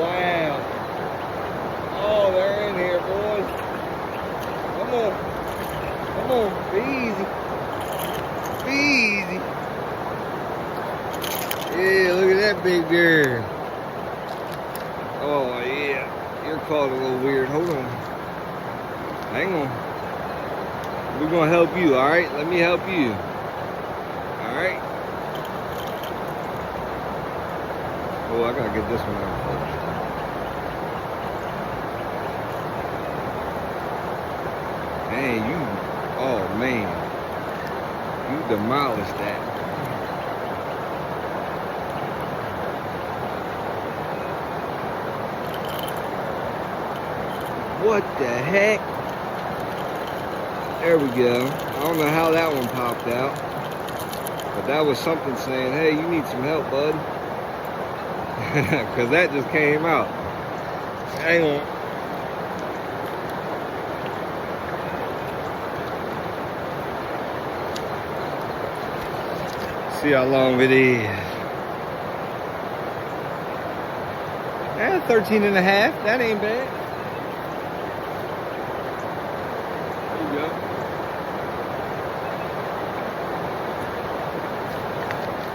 wow. Oh, they're in here, boys. Come on. Come on. Be easy. Be easy. Yeah, look at that big girl. Oh, yeah. You're caught a little weird. Hold on. Hang on. We're going to help you, all right? Let me help you. All right? Oh, I got to get this one out first. Man, oh, man. You demolished that. What the heck? There we go. I don't know how that one popped out. But that was something saying, hey, you need some help, bud. Because that just came out. Hang on. See how long it is. 13 and a half. That ain't bad.